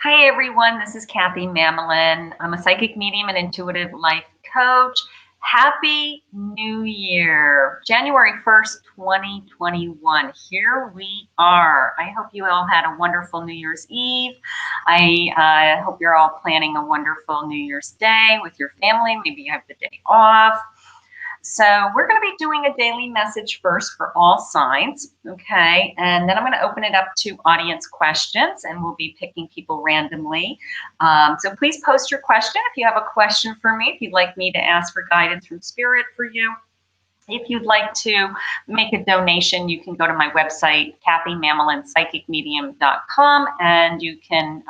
Hi everyone, this is Kathy Mamolen. I'm a psychic medium and intuitive life coach. Happy New Year, January 1st, 2021. Here we are. I hope you all had a wonderful New Year's Eve. I hope you're all planning a wonderful New Year's Day with your family. Maybe you have the day off. So we're going to be doing a daily message first for all signs, okay? And then I'm going to open it up to audience questions, and we'll be picking people randomly. So please post your question if you have a question for me, if you'd like me to ask for guidance from Spirit for you. If you'd like to make a donation, you can go to my website, KathyMamolenPsychicMedium.com, and you can,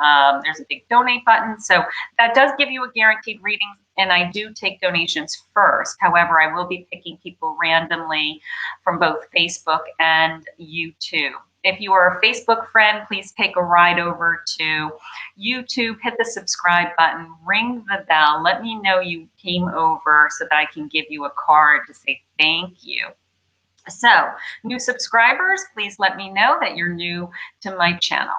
there's a big donate button. So that does give you a guaranteed reading, and I do take donations first. However, I will be picking people randomly from both Facebook and YouTube. If you are a Facebook friend, please take a ride over to YouTube, hit the subscribe button, ring the bell, let me know you came over so that I can give you a card to say thank you. So, new subscribers, please let me know that you're new to my channel.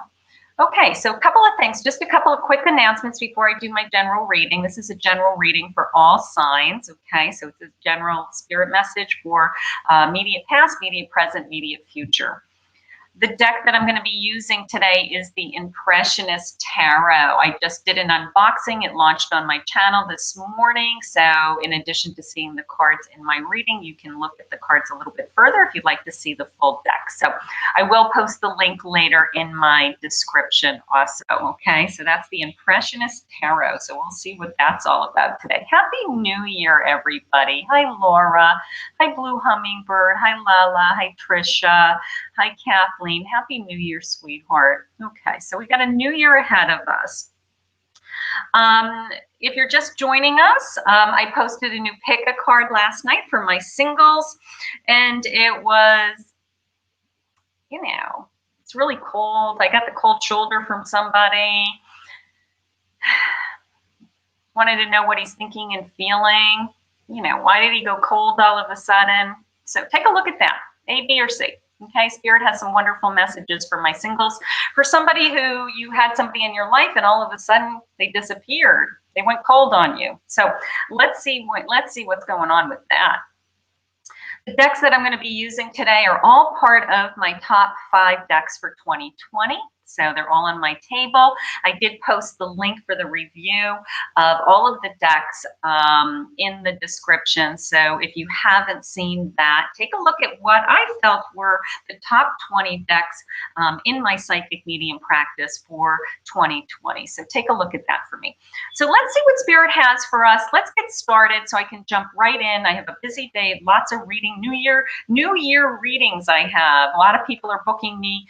Okay, so a couple of things, just a couple of quick announcements before I do my general reading. This is a general reading for all signs, okay? So it's a general spirit message for immediate past, immediate present, immediate future. The deck that I'm going to be using today is the Impressionist Tarot. I just did an unboxing. It launched on my channel this morning. So in addition to seeing the cards in my reading, you can look at the cards a little bit further if you'd like to see the full deck. So I will post the link later in my description also. Okay, so that's the Impressionist Tarot. So we'll see what that's all about today. Happy New Year, everybody. Hi, Laura. Hi, Blue Hummingbird. Hi, Lala. Hi, Trisha. Hi, Kathleen. Happy New Year, sweetheart. Okay, so we got a new year ahead of us. If you're just joining us, I posted a new pick a card last night for my singles, and it was, you know, it's really cold. I got the cold shoulder from somebody. Wanted to know what he's thinking and feeling. You know, why did he go cold all of a sudden? So take a look at that, A, B, or C. Okay, Spirit has some wonderful messages for my singles. For somebody who you had somebody in your life and all of a sudden they disappeared, they went cold on you. So let's see what's going on with that. The decks that I'm going to be using today are all part of my top 5 decks for 2020. So they're all on my table. I did post the link for the review of all of the decks in the description. So if you haven't seen that, take a look at what I felt were the top 20 decks in my psychic medium practice for 2020. So take a look at that for me. So let's see what Spirit has for us. Let's get started so I can jump right in. I have a busy day, lots of reading, New Year readings I have. A lot of people are booking me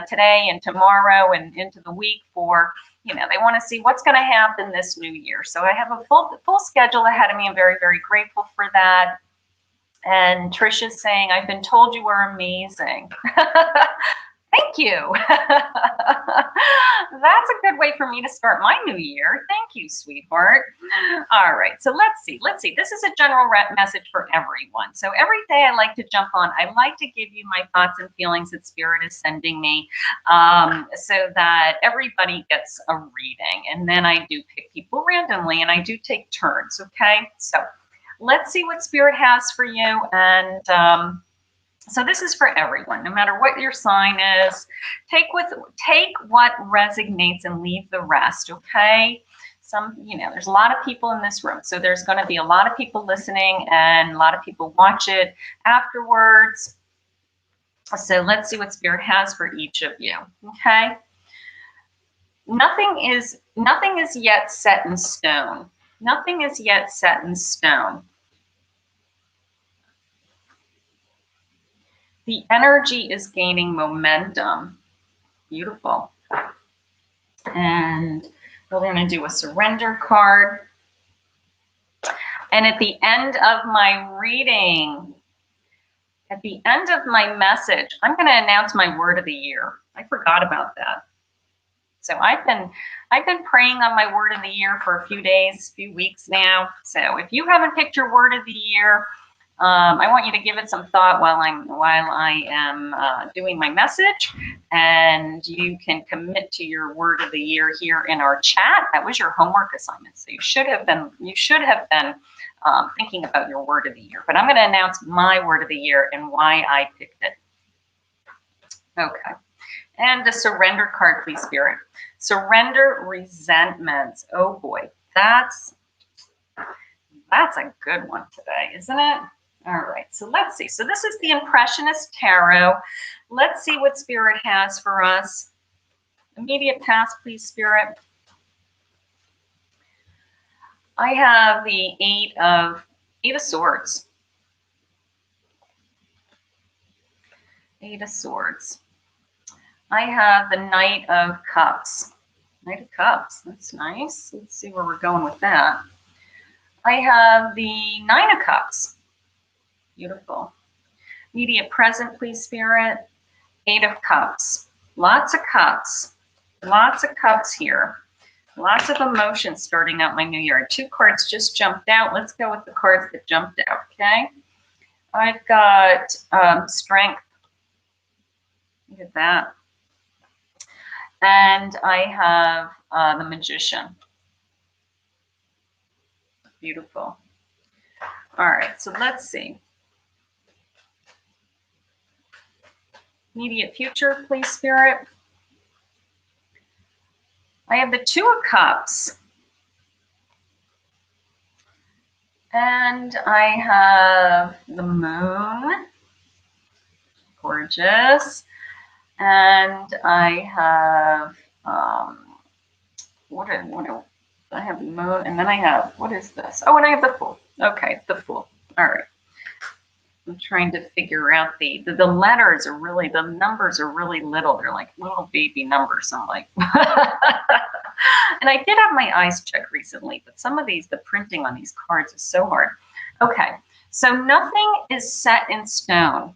today and tomorrow and into the week for, you know, they want to see what's going to happen this new year. So I have a full schedule ahead of me. I'm very, very grateful for that. And Trisha's saying, I've been told you are amazing. Thank you. That's a good way for me to start my new year. Thank you, sweetheart. All right, so let's see. This is a general message for everyone. So every day I like to jump on. I like to give you my thoughts and feelings that Spirit is sending me so that everybody gets a reading. And then I do pick people randomly, and I do take turns, okay? So let's see what Spirit has for you. And so this is for everyone, no matter what your sign is. Take what resonates and leave the rest, okay? There's a lot of people in this room, so there's going to be a lot of people listening and a lot of people watch it afterwards. So let's see what Spirit has for each of you, okay? Nothing is yet set in stone. Nothing is yet set in stone. The energy is gaining momentum. Beautiful. And we're going to do a surrender card. And at the end of my reading, at the end of my message, I'm going to announce my word of the year. I forgot about that. So I've been praying on my word of the year for a few days, few weeks now. So if you haven't picked your word of the year, I want you to give it some thought while I am doing my message, and you can commit to your word of the year here in our chat. That was your homework assignment, so you should have been thinking about your word of the year. But I'm going to announce my word of the year and why I picked it. Okay, and the surrender card, please, Spirit. Surrender resentments. Oh boy, that's a good one today, isn't it? All right, so let's see. So this is the Impressionist Tarot. Let's see what Spirit has for us. Immediate past, please, Spirit. I have the Eight of Swords. Eight of Swords. I have the Knight of Cups. Knight of Cups, that's nice. Let's see where we're going with that. I have the Nine of Cups. Beautiful. Immediate present, please, Spirit. Eight of Cups. Lots of cups. Lots of cups here. Lots of emotions starting out my new year. Two cards just jumped out. Let's go with the cards that jumped out, okay? I've got Strength. Look at that. And I have the Magician. Beautiful. All right, so let's see. Immediate future, please, Spirit. I have the Two of Cups. And I have the Moon. Gorgeous. And I have, I have the Moon, and then I have, what is this? Oh, and I have the Fool. Okay, the Fool. All right. I'm trying to figure out the letters are really, the numbers are really little. They're like little baby numbers. I'm like, and I did have my eyes checked recently, but some of these, the printing on these cards is so hard. Okay, so nothing is set in stone.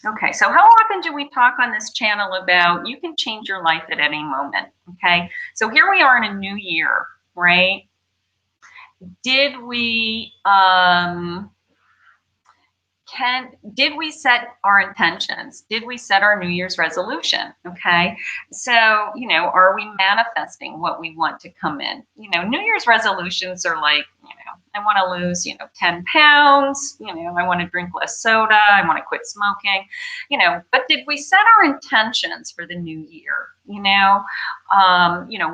Okay, so how often do we talk on this channel about you can change your life at any moment? Okay, so here we are in a new year, right? Did we did we set our intentions? Did we set our New Year's resolution? Okay, so you know, are we manifesting what we want to come in? You know, New Year's resolutions are like, you know, I want to lose, 10 pounds, I want to drink less soda, I want to quit smoking, but did we set our intentions for the new year?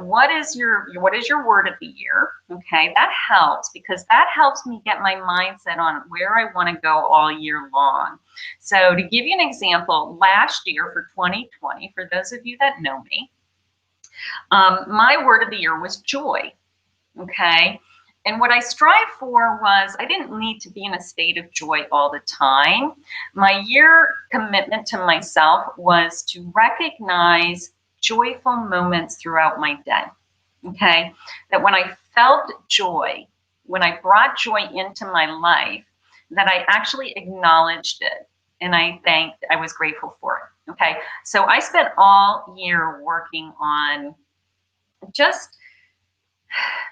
What is your word of the year? Okay, that helps because that helps me get my mindset on where I want to go all year long. So to give you an example, last year for 2020, for those of you that know me, my word of the year was joy. Okay. And what I strive for was I didn't need to be in a state of joy all the time. My year commitment to myself was to recognize joyful moments throughout my day. Okay. That when I felt joy, when I brought joy into my life, that I actually acknowledged it and I was grateful for it. Okay. So I spent all year working on just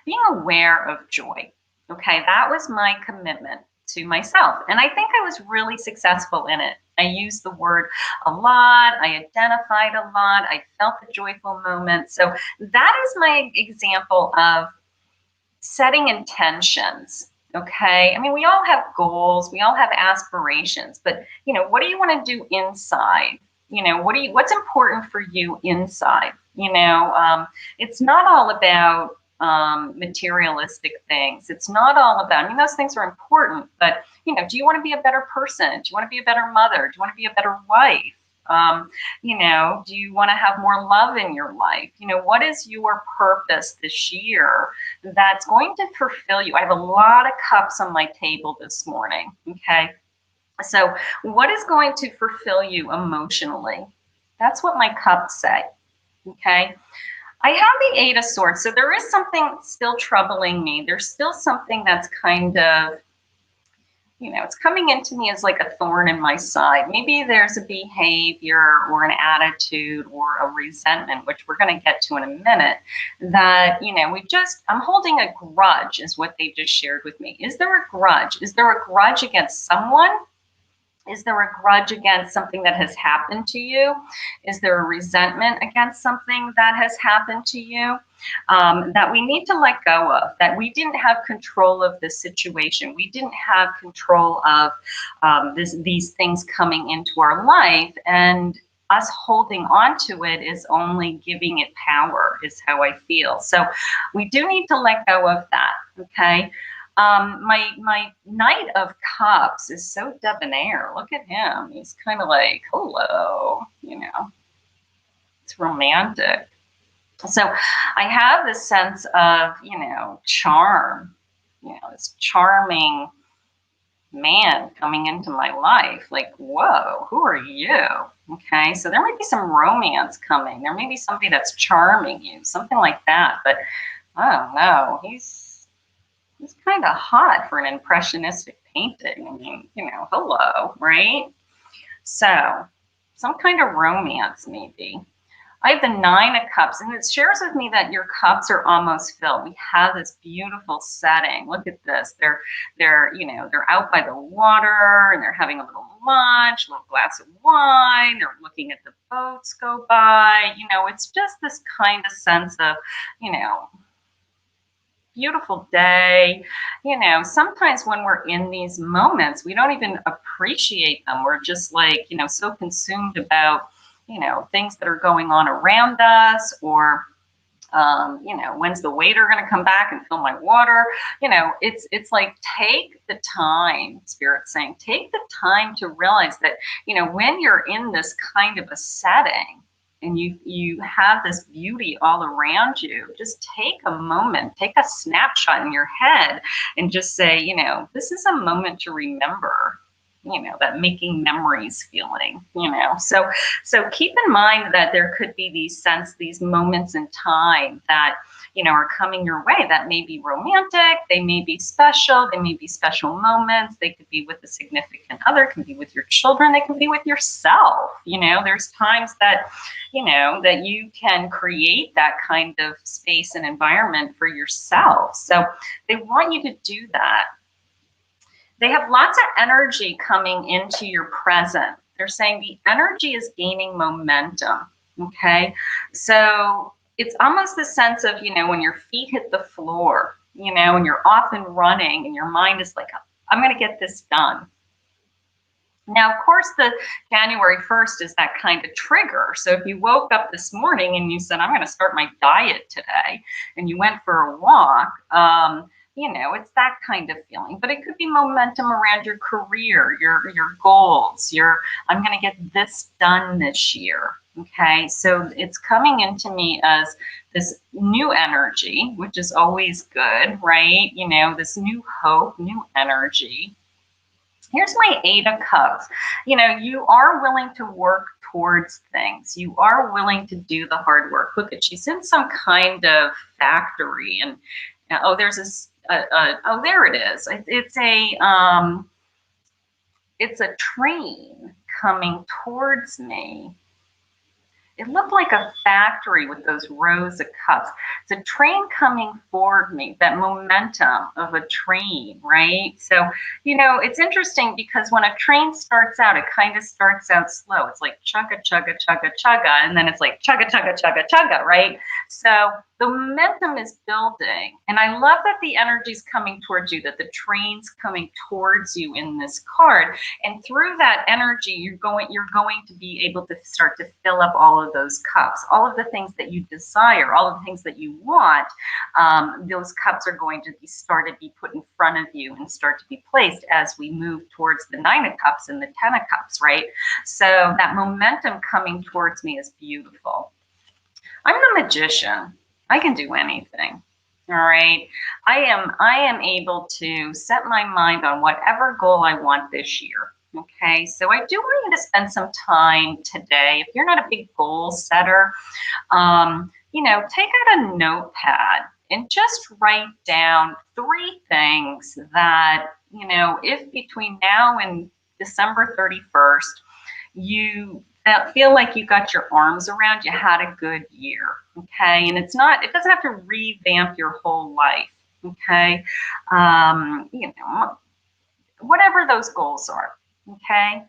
being aware of joy. Okay, that was my commitment to myself. And I think I was really successful in it. I used the word a lot. I identified a lot. I felt the joyful moment. So that is my example of setting intentions. Okay, I mean, we all have goals. We all have aspirations. But, what do you want to do inside? What's important for you inside? It's not all about materialistic things. It's not all about, those things are important, but, do you want to be a better person? Do you want to be a better mother? Do you want to be a better wife? Do you want to have more love in your life? What is your purpose this year that's going to fulfill you? I have a lot of cups on my table this morning. Okay. So what is going to fulfill you emotionally? That's what my cups say. Okay. I have the Eight of Swords, so there is something still troubling me. There's still something that's kind of you know, it's coming into me as like a thorn in my side. Maybe there's a behavior or an attitude or a resentment, which we're going to get to in a minute, that, you know, I'm holding a grudge is what they just shared with me. Is there a grudge? Is there a grudge against someone? Is there a grudge against something that has happened to you? Is there a resentment against something that has happened to you that we need to let go of? That we didn't have control of the situation. We didn't have control of these things coming into our life, and us holding on to it is only giving it power, is how I feel. So we do need to let go of that, okay? My Knight of Cups is so debonair. Look at him. He's kind of like, hello, you know, it's romantic. So I have this sense of, you know, charm, you know, this charming man coming into my life. Like, whoa, who are you? Okay, so there might be some romance coming. There may be somebody that's charming you, something like that. But I don't know. He's kind of hot for an impressionistic painting. I mean, you know, hello, right? So some kind of romance maybe. I have the 9 of Cups, and it shares with me that your cups are almost filled. We have this beautiful setting. Look at this. They're you know, they're out by the water, and they're having a little lunch, a little glass of wine. They're looking at the boats go by. You know, it's just this kind of sense of, you know, beautiful day. You know, sometimes when we're in these moments, we don't even appreciate them. We're just like, you know, so consumed about, you know, things that are going on around us, or you know, when's the waiter going to come back and fill my water? You know, it's like, take the time, Spirit's saying, take the time to realize that, you know, when you're in this kind of a setting, and you have this beauty all around you, just take a moment, take a snapshot in your head, and just say, you know, this is a moment to remember, you know, that making memories feeling, you know. So keep in mind that there could be these moments in time that, you know, are coming your way that may be romantic, they may be special, they may be special moments, they could be with a significant other, can be with your children, they can be with yourself. You know, there's times that, you know, that you can create that kind of space and environment for yourself. So they want you to do that. They have lots of energy coming into your present. They're saying the energy is gaining momentum, okay? So it's almost the sense of, you know, when your feet hit the floor, you know, and you're off and running, and your mind is like, I'm going to get this done. Now, of course, the January 1st is that kind of trigger. So if you woke up this morning and you said, I'm going to start my diet today, and you went for a walk, you know, it's that kind of feeling. But it could be momentum around your career, your goals, I'm going to get this done this year. Okay, so it's coming into me as this new energy, which is always good, right? You know, this new hope, new energy. Here's my 8 of Cups. You know, you are willing to work towards things. You are willing to do the hard work. Look at, she's in some kind of factory, and oh, there's this. Oh, there it is. It's a train coming towards me. It looked like a factory with those rows of cups. It's a train coming forward me, that momentum of a train, right? So, you know, it's interesting because when a train starts out, it kind of starts out slow. It's like chugga, chugga, chugga, chugga, and then it's like chugga, chugga, chugga, chugga, right? So the momentum is building. And I love that the energy is coming towards you, that the train's coming towards you in this card. And through that energy, you're going to be able to start to fill up all of those cups, all of the things that you desire, all of the things that you want. Those cups are going to be put in front of you and start to be placed as we move towards the 9 of Cups and the 10 of Cups, right? So that momentum coming towards me is beautiful. I'm the Magician. I can do anything. All right. I am able to set my mind on whatever goal I want this year. Okay. So I do want you to spend some time today. If you're not a big goal setter, you know, take out a notepad and just write down 3 things that you know, if between now and December 31st, you feel like you got your arms around, you had a good year, okay? And it doesn't have to revamp your whole life, okay? You know, whatever those goals are, okay?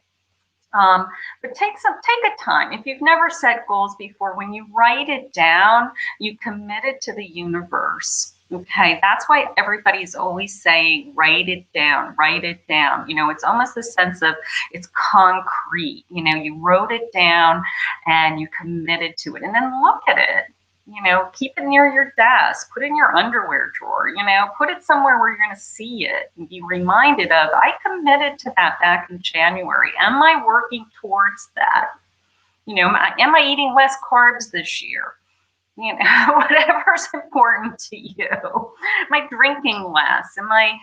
But take a time. If you've never set goals before, when you write it down, you commit it to the universe. Okay, that's why everybody's always saying, write it down, write it down. You know, it's almost the sense of it's concrete. You know, you wrote it down and you committed to it. And then look at it. You know, keep it near your desk, put it in your underwear drawer, you know, put it somewhere where you're going to see it and be reminded of, I committed to that back in January. Am I working towards that? You know, am I eating less carbs this year? You know, whatever's important to you. Am I drinking less? Am I,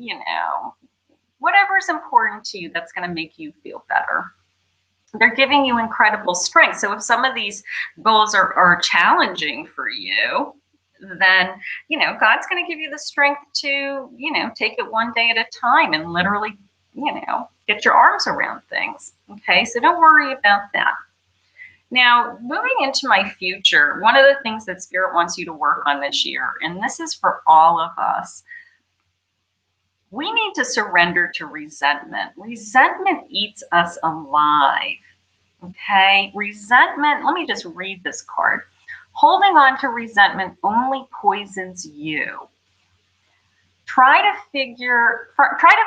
you know, whatever's important to you that's going to make you feel better. They're giving you incredible strength. So if some of these goals are challenging for you, then, you know, God's going to give you the strength to, you know, take it one day at a time and literally, you know, get your arms around things. Okay, so don't worry about that. Now, moving into my future, one of the things that Spirit wants you to work on this year, and this is for all of us, we need to surrender to resentment. Resentment eats us alive, okay? Resentment, let me just read this card. Holding on to resentment only poisons you. Try to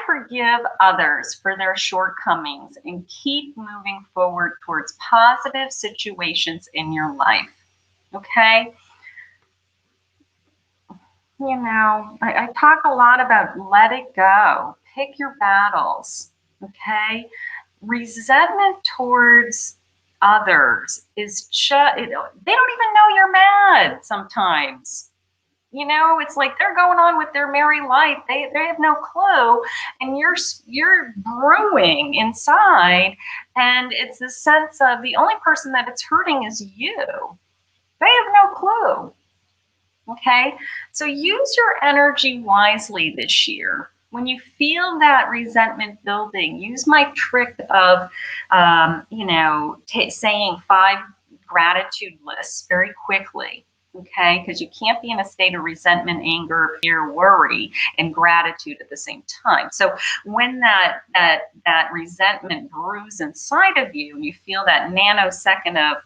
forgive others for their shortcomings and keep moving forward towards positive situations in your life, okay? You know, I talk a lot about let it go, pick your battles, okay? Resentment towards others is just, they don't even know you're mad sometimes. You know, it's like they're going on with their merry life. They have no clue, and you're brewing inside, and it's the sense of the only person that it's hurting is you. They have no clue. Okay, so use your energy wisely this year. When you feel that resentment building, use my trick of, you know, saying 5 gratitude lists very quickly. Okay, because you can't be in a state of resentment, anger, fear, worry, and gratitude at the same time. So when that resentment brews inside of you, and you feel that nanosecond of,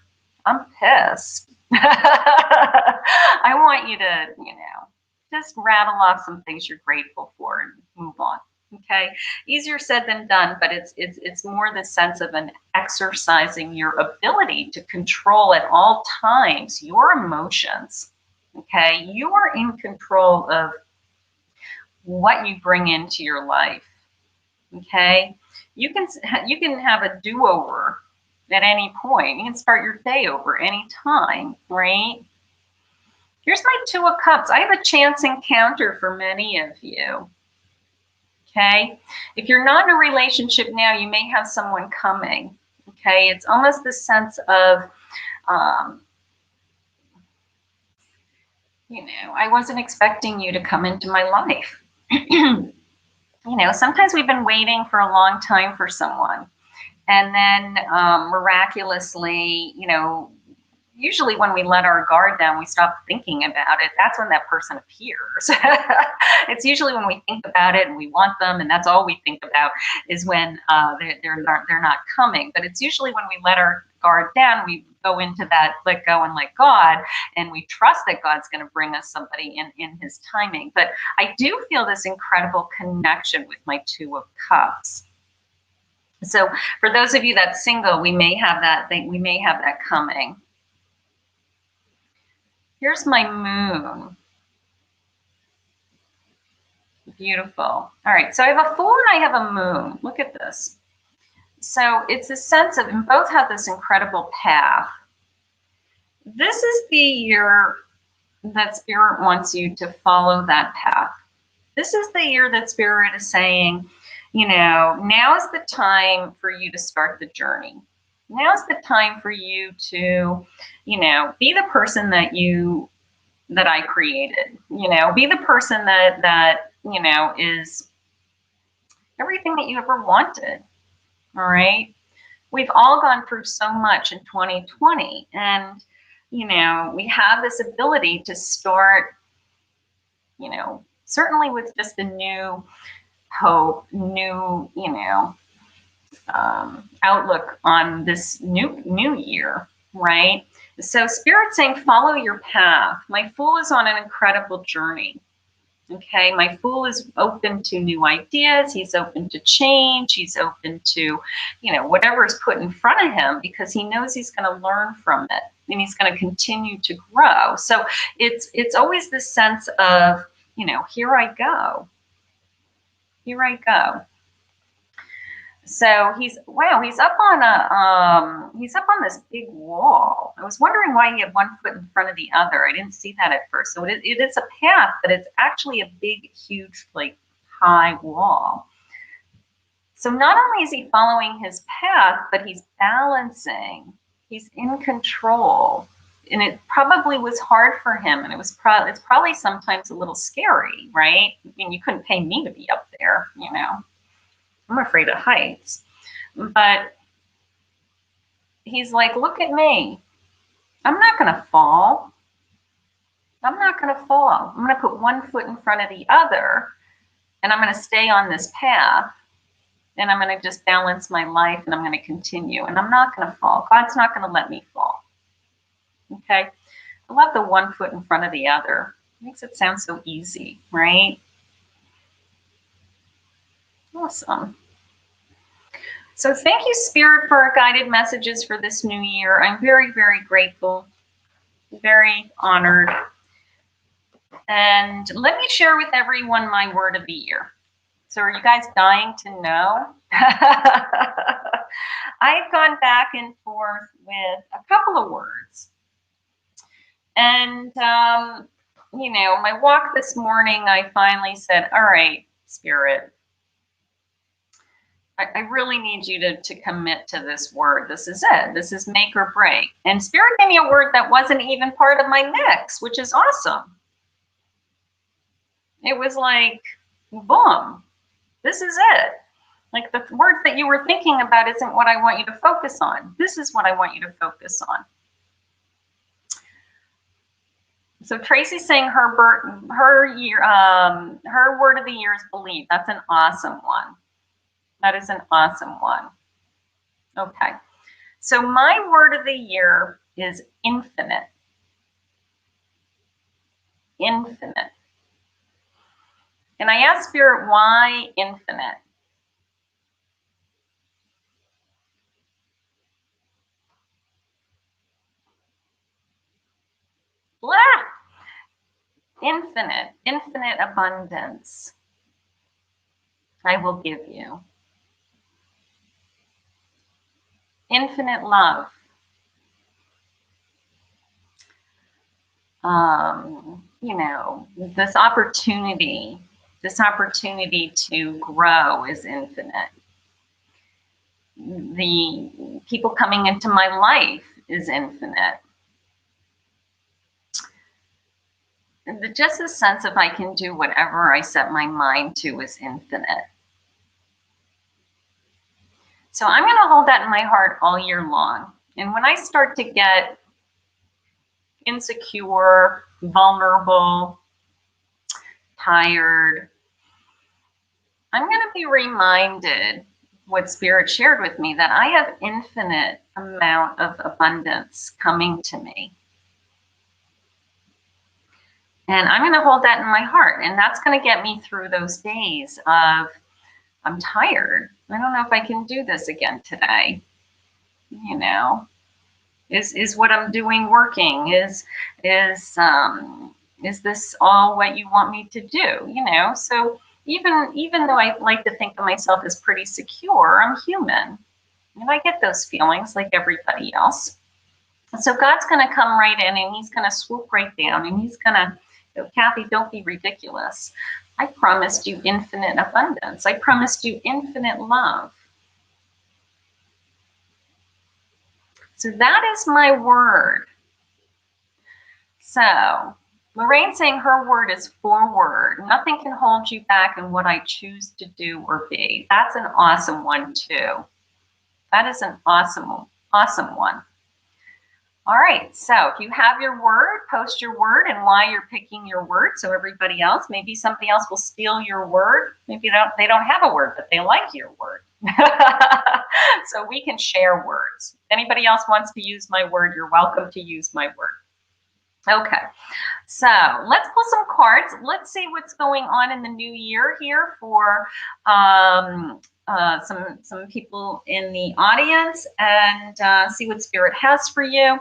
I'm pissed. I want you to, you know, just rattle off some things you're grateful for and move on. Okay, easier said than done, but it's more the sense of an exercising your ability to control at all times your emotions. Okay, you are in control of what you bring into your life. Okay, you can have a do-over at any point. You can start your day over any time, right? Here's my 2 of Cups. I have a chance encounter for many of you. Okay, if you're not in a relationship now, you may have someone coming. Okay, it's almost the sense of, you know, I wasn't expecting you to come into my life. You know, sometimes we've been waiting for a long time for someone, and then miraculously, you know, usually when we let our guard down, we stop thinking about it. That's when that person appears. It's usually when we think about it and we want them, and that's all we think about is when they're not coming. But it's usually when we let our guard down, we go into that let go and let God, and we trust that God's going to bring us somebody in His timing. But I do feel this incredible connection with my 2 of Cups. So for those of you that's single, we may have that thing. We may have that coming. Here's my moon. Beautiful. All right, so I have a Fool and I have a moon. Look at this. So it's a sense of, and both have this incredible path. This is the year that Spirit wants you to follow that path. This is the year that Spirit is saying, you know, now is the time for you to start the journey. Now's the time for you to, you know, be the person that I created. You know, be the person that you know is everything that you ever wanted. All right. We've all gone through so much in 2020, and we have this ability to start, certainly with just a new hope, new, outlook on this new year, right? So Spirit's saying, follow your path. My Fool is on an incredible journey. Okay, my Fool is open to new ideas. He's open to change. He's open to, whatever is put in front of him, because he knows he's going to learn from it and he's going to continue to grow. So it's always this sense of, here I go. Here I go. So he's up on this big wall. I was wondering why he had one foot in front of the other. I didn't see that at first. So it is a path, but it's actually a big, huge, like, high wall. So not only is he following his path, but he's balancing. He's in control. And it probably was hard for him, and it's probably sometimes a little scary, right? I mean, you couldn't pay me to be up there, I'm afraid of heights. But he's like, look at me. I'm not going to fall. I'm not going to fall. I'm going to put one foot in front of the other, and I'm going to stay on this path, and I'm going to just balance my life, and I'm going to continue, and I'm not going to fall. God's not going to let me fall. Okay? I love the one foot in front of the other. It makes it sound so easy, right? Awesome. So thank you, Spirit, for our guided messages for this new year. I'm very, very grateful, very honored. And let me share with everyone my word of the year. So are you guys dying to know? I've gone back and forth with a couple of words. And, my walk this morning, I finally said, all right, Spirit, I really need you to commit to this word. This is it. This is make or break. And Spirit gave me a word that wasn't even part of my mix, which is awesome. It was like, boom, this is it. Like, the words that you were thinking about isn't what I want you to focus on. This is what I want you to focus on. So Tracy's saying her word of the year is believe. That's an awesome one. That is an awesome one. Okay. So my word of the year is infinite. Infinite. And I asked Spirit, why infinite? Blah! Infinite. Infinite abundance I will give you. Infinite love. This opportunity to grow is infinite. The people coming into my life is infinite. Just the sense of I can do whatever I set my mind to is infinite. So I'm going to hold that in my heart all year long. And when I start to get insecure, vulnerable, tired, I'm going to be reminded what Spirit shared with me, that I have infinite amount of abundance coming to me. And I'm going to hold that in my heart. And that's going to get me through those days of, I'm tired. I don't know if I can do this again today. Is what I'm doing working? Is this all what you want me to do? So even though I like to think of myself as pretty secure, I'm human. And I get those feelings like everybody else. So God's going to come right in, and he's going to swoop right down, and he's going to, Kathy, don't be ridiculous. I promised you infinite abundance. I promised you infinite love. So that is my word. So Lorraine saying her word is forward. Nothing can hold you back in what I choose to do or be. That's an awesome one too. That is an awesome, awesome one. All right, so if you have your word, post your word and why you're picking your word so everybody else, maybe somebody else will steal your word. Maybe they don't have a word, but they like your word. So we can share words. If anybody else wants to use my word, you're welcome to use my word. Okay, so let's pull some cards. Let's see what's going on in the new year here for some people in the audience, and see what Spirit has for you.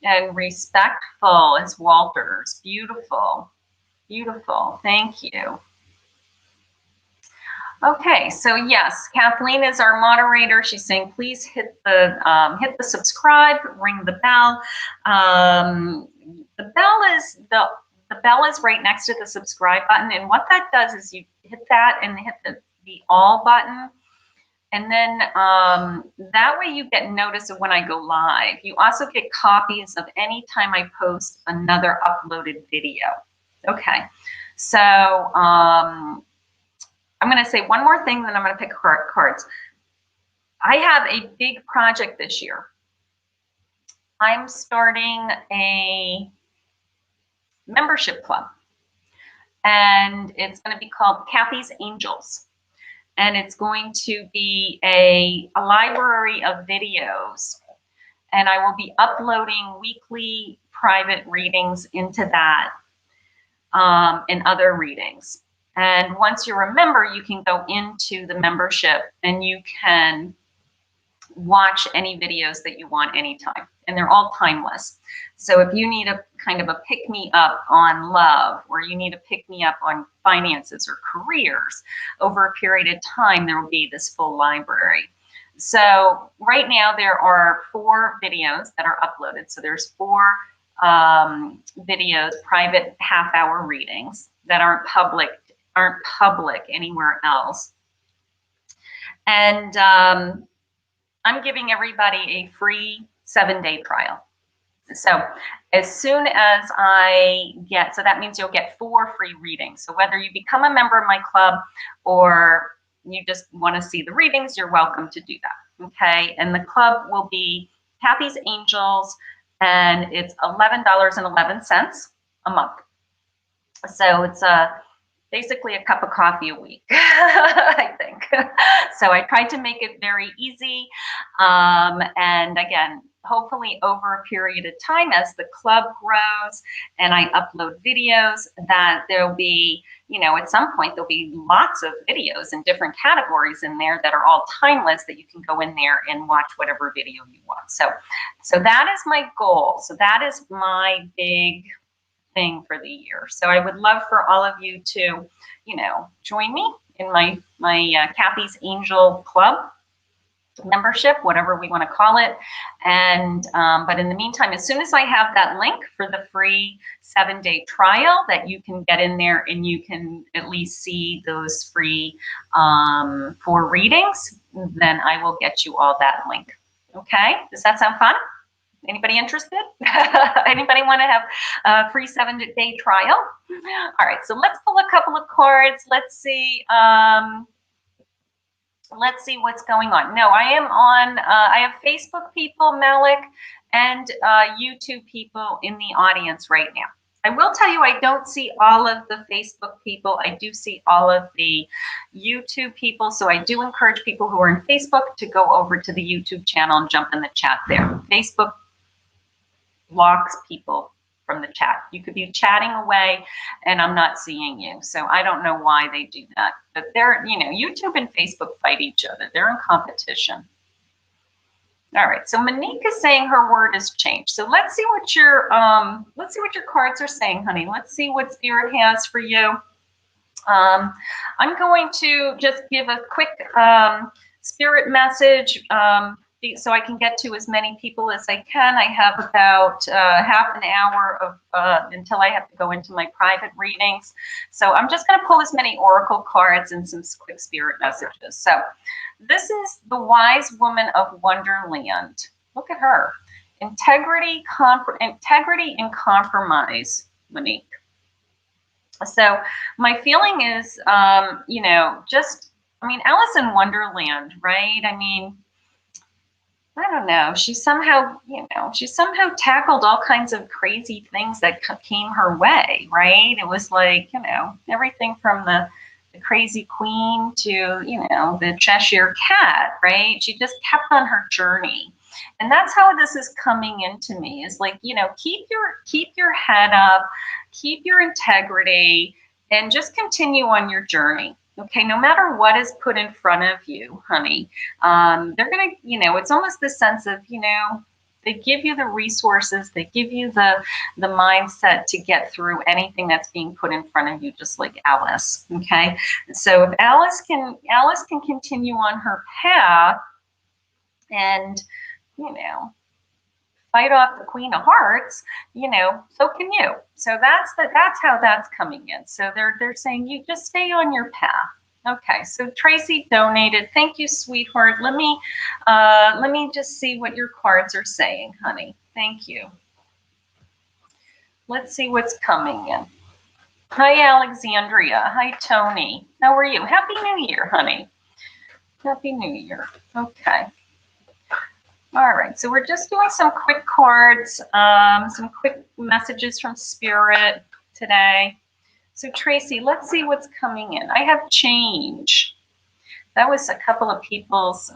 And respectful is Walters. Beautiful, beautiful. Thank you. Okay, so yes, Kathleen is our moderator. She's saying please hit the subscribe, ring the bell. The bell is right next to the subscribe button, and what that does is you hit that and hit the all button. And then that way you get notice of when I go live. You also get copies of any time I post another uploaded video. Okay, so I'm going to say one more thing, then I'm going to pick cards. I have a big project this year. I'm starting a membership club, and it's going to be called Kathy's Angels. And it's going to be a library of videos. And I will be uploading weekly private readings into that and other readings. And once you're a member, you can go into the membership and you can watch any videos that you want anytime. And they're all timeless. So if you need a kind of a pick-me-up on love, or you need a pick-me-up on finances or careers, over a period of time, there will be this full library. So right now there are 4 videos that are uploaded. So there's 4 videos, private half-hour readings that aren't public anywhere else. And I'm giving everybody a free 7-day trial. So as soon as I get, so that means you'll get 4 free readings. So whether you become a member of my club or you just want to see the readings, you're welcome to do that. Okay. And the club will be Kathy's Angels, and it's $11.11 a month. So it's basically a cup of coffee a week, I think. So I tried to make it very easy. And again, hopefully over a period of time, as the club grows and I upload videos, that there'll be, you know, at some point there'll be lots of videos in different categories in there that are all timeless, that you can go in there and watch whatever video you want. So that is my goal. So that is my big thing for the year. So I would love for all of you to, you know, join me in my Kathy's Angel Club membership, whatever we want to call it. And but in the meantime, as soon as I have that link for the free 7-day trial, that you can get in there and you can at least see those free 4 readings, then I will get you all that link. Okay, does that sound fun? Anybody interested? Anybody want to have a free 7-day trial? All right, so let's pull a couple of cards. Let's see what's going on. No, I am on, I have Facebook people, Malik, and YouTube people in the audience right now. I will tell you, I don't see all of the Facebook people. I do see all of the YouTube people. So I do encourage people who are in Facebook to go over to the YouTube channel and jump in the chat there. Facebook blocks people from the chat. You could be chatting away and I'm not seeing you. So I don't know why they do that. But they're, you know, YouTube and Facebook fight each other. They're in competition. All right. So Monique is saying her word has changed. So let's see what your cards are saying, honey. Let's see what Spirit has for you. I'm going to just give a quick Spirit message so I can get to as many people as I can. I have about half an hour of until I have to go into my private readings. So I'm just going to pull as many oracle cards and some quick Spirit messages. So this is the Wise Woman of Wonderland. Look at her. Integrity and compromise, Monique. So my feeling is, you know, just, I mean, Alice in Wonderland, right? I mean, I don't know. She somehow, you know, she somehow tackled all kinds of crazy things that came her way, right? It was like, you know, everything from the crazy queen to, you know, the Cheshire cat, right? She just kept on her journey. And that's how this is coming into me, is like, you know, keep your head up, keep your integrity, and just continue on your journey. Okay, no matter what is put in front of you, honey, they're gonna, you know, it's almost the sense of, you know, they give you the resources, they give you the mindset to get through anything that's being put in front of you, just like Alice. Okay, so if Alice can continue on her path and, you know, fight off the Queen of Hearts, you know, so can you. So that's how that's coming in. So they're saying you just stay on your path. Okay, so Tracy donated. Thank you, sweetheart. Let me just see what your cards are saying, honey. Thank you. Let's see what's coming in. Hi, Alexandria. Hi, Tony. How are you? Happy New Year, honey. Happy New Year. Okay. All right, so we're just doing some quick cards, some quick messages from Spirit today. So Tracy, let's see what's coming in. I have change. That was a couple of people's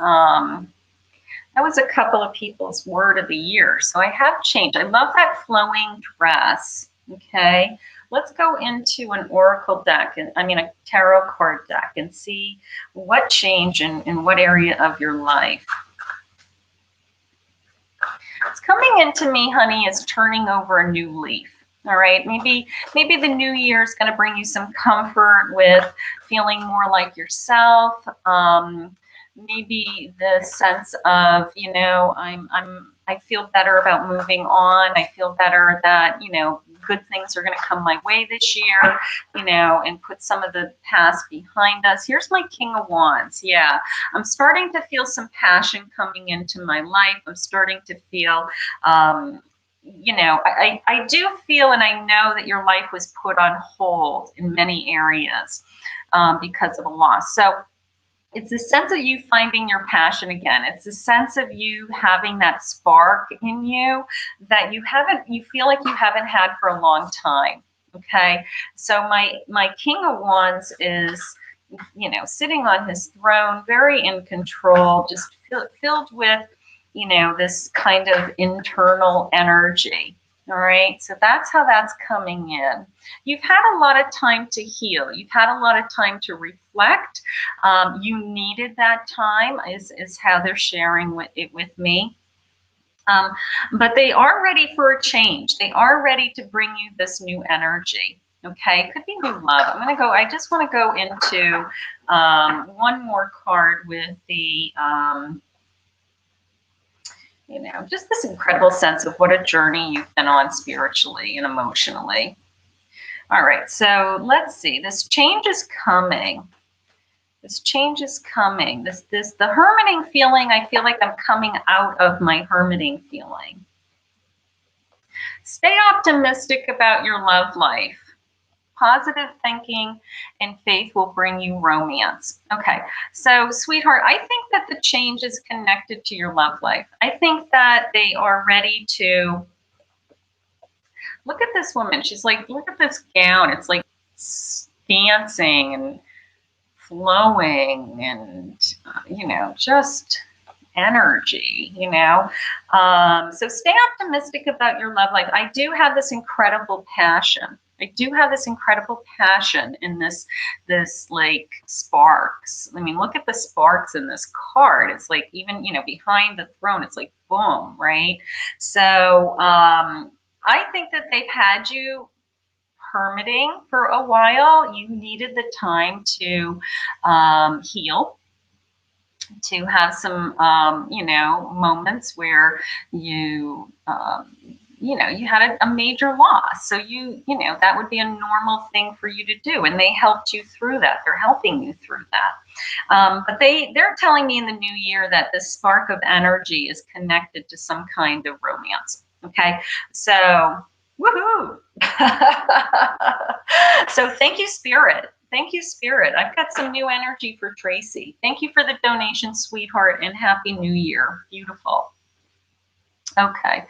word of the year. So I have change. I love that flowing dress. Okay, let's go into an oracle deck, a tarot card deck, and see what change in what area of your life. What's coming into me, honey, is turning over a new leaf. All right, maybe the new year is going to bring you some comfort with feeling more like yourself. Maybe the sense of, you know, I feel better about moving on. I feel better that, you know, good things are going to come my way this year, you know, and put some of the past behind us. Here's my King of Wands. Yeah, I'm starting to feel some passion coming into my life. I'm starting to feel, you know, I do feel, and I know that your life was put on hold in many areas because of a loss. So it's a sense of you finding your passion again. It's a sense of you having that spark in you that you feel like you haven't had for a long time. Okay. So my King of Wands is, you know, sitting on his throne, very in control, just filled with, you know, this kind of internal energy. All right, so that's how that's coming in. You've had a lot of time to heal. You've had a lot of time to reflect. You needed that time, is how they're sharing it with me. But they are ready for a change. They are ready to bring you this new energy. Okay, it could be new love. I just want to go into one more card with the, you know, just this incredible sense of what a journey you've been on spiritually and emotionally. All right, so let's see. This change is coming. This change is coming. The hermiting feeling, I feel like I'm coming out of my hermiting feeling. Stay optimistic about your love life. Positive thinking and faith will bring you romance. Okay, so sweetheart, I think that the change is connected to your love life. I think that they are ready to look at this woman. She's like, look at this gown. It's like dancing and flowing and, you know, just energy, you know. So stay optimistic about your love life. I do have this incredible passion. I do have this incredible passion in this like sparks. I mean, look at the sparks in this card. It's like, even, you know, behind the throne, it's like boom, right? So I think that they've had you hermiting for a while. You needed the time to heal, to have some, you know, moments where you, you know, you had a major loss. So you know, that would be a normal thing for you to do. And they helped you through that. They're helping you through that. But they're telling me in the new year that this spark of energy is connected to some kind of romance. Okay. So woohoo. So So thank you, Spirit. Thank you, Spirit. I've got some new energy for Tracy. Thank you for the donation, sweetheart, and Happy New Year. Beautiful. Okay.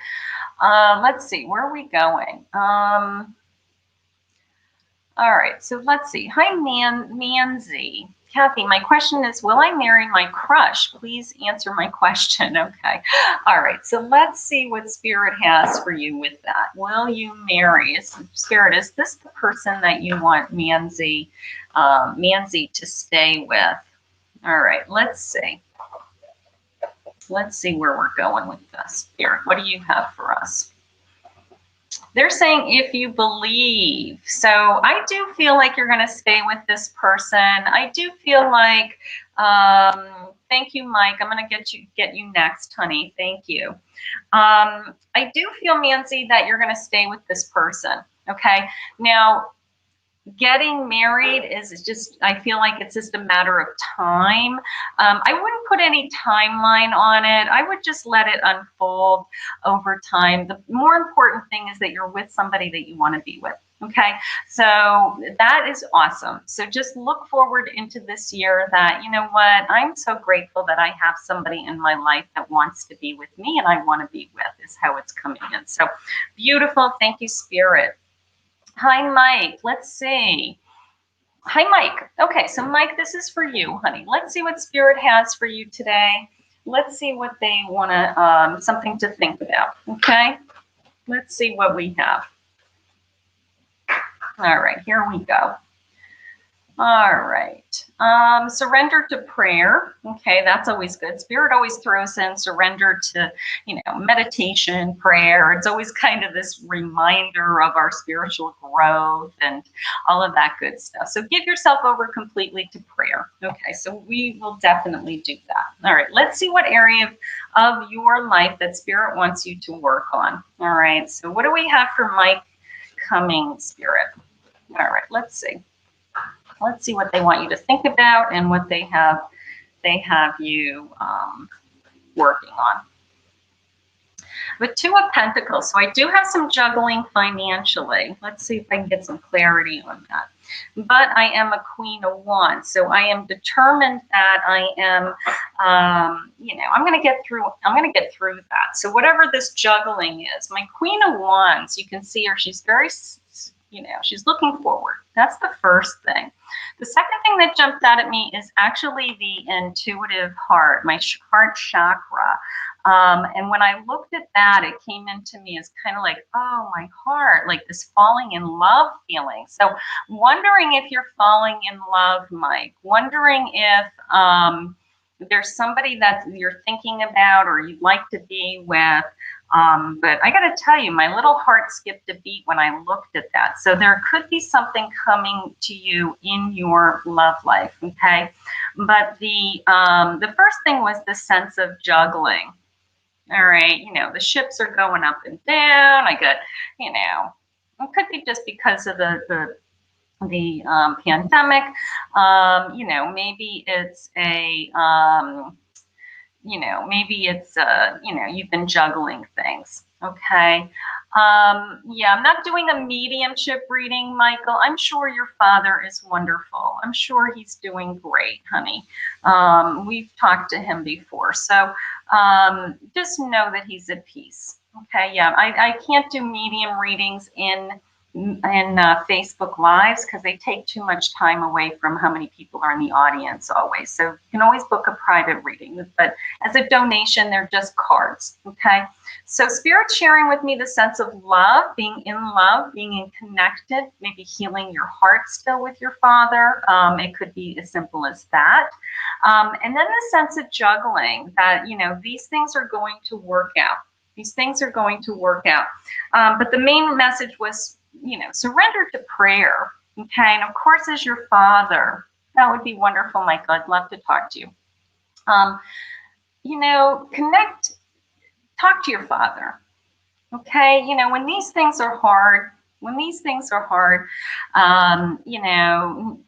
Let's see. Where are we going? All right. So let's see. Hi, Manzi. Kathy, my question is, will I marry my crush? Please answer my question. Okay. All right. So let's see what Spirit has for you with that. Will you marry? Spirit, is this the person that you want Manzi to stay with? All right. Let's see. Let's see where we're going with this. Spirit, what do you have for us? They're saying if you believe. So I do feel like you're going to stay with this person. I do feel like, thank you, Mike. I'm going to get you next, honey. Thank you. I do feel, Manzi, that you're going to stay with this person. Okay. Now, getting married is just, I feel like it's just a matter of time. I wouldn't put any timeline on it. I would just let it unfold over time. The more important thing is that you're with somebody that you want to be with. Okay, so that is awesome. So just look forward into this year that, you know what, I'm so grateful that I have somebody in my life that wants to be with me and I want to be with, is how it's coming in. So beautiful. Thank you, Spirit. Hi, Mike. Let's see. Hi, Mike. Okay, so Mike, this is for you, honey. Let's see what Spirit has for you today. Let's see what they want to, something to think about. Okay, let's see what we have. All right, here we go. All right. Surrender to prayer. Okay, that's always good. Spirit always throws in surrender to, meditation, prayer. It's always kind of this reminder of our spiritual growth and all of that good stuff. So give yourself over completely to prayer. Okay, so we will definitely do that. All right, let's see what area of your life that Spirit wants you to work on. All right, so what do we have for Mike coming, Spirit? All right, let's see. Let's see what they want you to think about and what they have you working on. With Two of Pentacles, so I do have some juggling financially. Let's see if I can get some clarity on that. But I am a Queen of Wands, so I am determined that I am, I'm going to get through. I'm going to get through that. So whatever this juggling is, my Queen of Wands, you can see her. She's very, she's looking forward. That's the first thing. The second thing that jumped out at me is actually the intuitive heart, my heart chakra. And when I looked at that, it came into me as kind of like, oh, my heart, like this falling in love feeling. So wondering if you're falling in love, Mike, wondering if there's somebody that you're thinking about or you'd like to be with. But I got to tell you, my little heart skipped a beat when I looked at that. So there could be something coming to you in your love life, okay? But the first thing was the sense of juggling. All right, the ships are going up and down. I got, it could be just because of the pandemic. Maybe it's a maybe it's, you've been juggling things. Okay. Yeah, I'm not doing a mediumship reading, Michael. I'm sure your father is wonderful. I'm sure he's doing great, honey. We've talked to him before. So just know that he's at peace. Okay. Yeah. I can't do medium readings in Facebook Lives because they take too much time away from how many people are in the audience always. So you can always book a private reading, but as a donation, they're just cards, okay? So Spirit's sharing with me the sense of love, being connected, maybe healing your heart still with your father. It could be as simple as that. And then the sense of juggling that, these things are going to work out. These things are going to work out. But the main message was, surrender to prayer. Okay. And of course, as your father, that would be wonderful, Michael. I'd love to talk to you. Talk to your father. Okay. When these things are hard,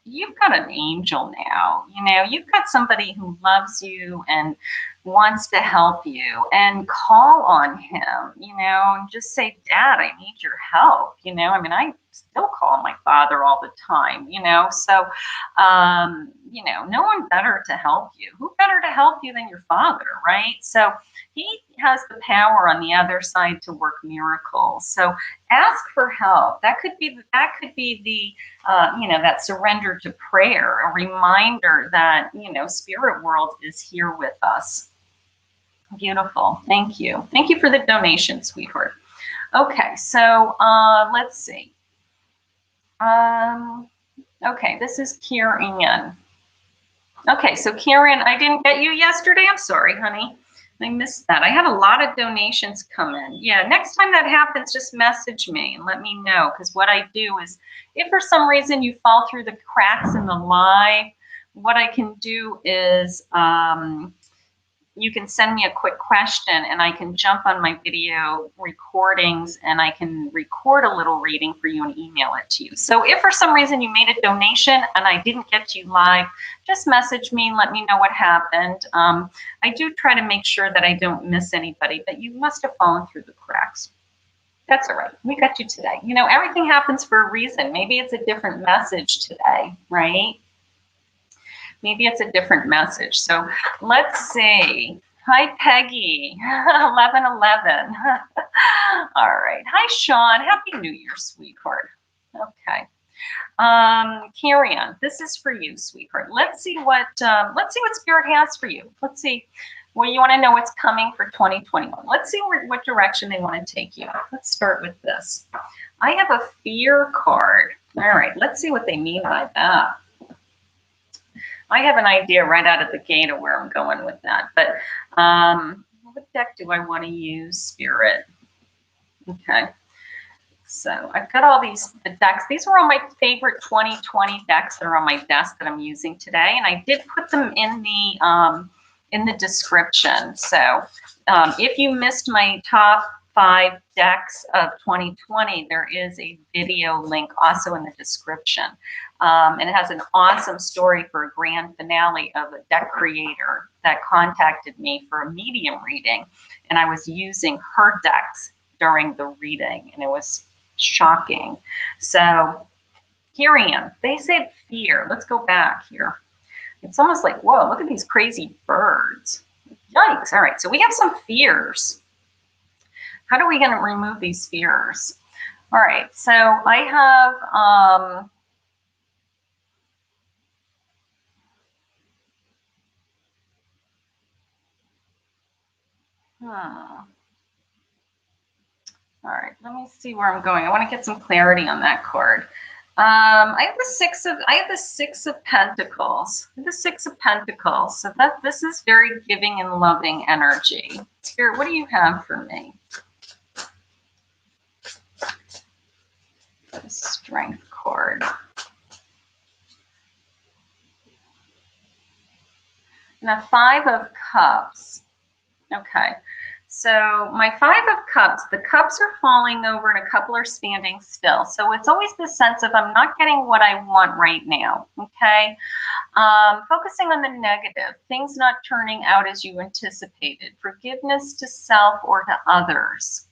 you've got an angel now. You've got somebody who loves you and wants to help you, and call on him, and just say, Dad, I need your help. I still call my father all the time, you know? So, you know, no one better to help you. Who better to help you than your father, right? So he has the power on the other side to work miracles. So ask for help. That could be the, you know, that surrender to prayer, a reminder that, you know, spirit world is here with us. Beautiful. Thank you. Thank you for the donation, sweetheart. Okay, so let's see. Okay, this is Kieran. Okay, so Kieran, I didn't get you yesterday. I'm sorry, honey. I missed that. I had a lot of donations come in. Yeah, next time that happens, just message me and let me know. Because what I do is, if for some reason you fall through the cracks in the live, what I can do is you can send me a quick question and I can jump on my video recordings and I can record a little reading for you and email it to you. So if for some reason you made a donation and I didn't get to you live, just message me and let me know what happened. I do try to make sure that I don't miss anybody, but you must have fallen through the cracks. That's all right. We got you today. You know, everything happens for a reason. Maybe it's a different message today, right? Maybe it's a different message. So let's see. Hi, Peggy. 1111. All right. Hi, Sean. Happy New Year, sweetheart. Okay. Kieran, this is for you, sweetheart. Let's see what Spirit has for you. Let's see. Well, you want to know what's coming for 2021. Let's see what direction they want to take you. Let's start with this. I have a fear card. All right. Let's see what they mean by that. I have an idea right out of the gate of where I'm going with that. But what deck do I want to use, Spirit? Okay. So I've got all the decks. These were all my favorite 2020 decks that are on my desk that I'm using today. And I did put them in the description. So if you missed my top 5 decks of 2020, there is a video link also in the description. And it has an awesome story for a grand finale of a deck creator that contacted me for a medium reading. And I was using her decks during the reading, and it was shocking. So here I am. They said fear. Let's go back here. It's almost like, whoa, look at these crazy birds. Yikes. All right, so we have some fears. How are we going to remove these fears? All right, so I have... All right, let me see where I'm going. I want to get some clarity on that card. I have the Six of Pentacles. The Six of Pentacles. So this is very giving and loving energy. Spirit, what do you have for me? The Strength card. And the Five of Cups. Okay. So my Five of Cups, the cups are falling over and a couple are standing still. So it's always the sense of I'm not getting what I want right now, okay? Focusing on the negative, things not turning out as you anticipated, forgiveness to self or to others.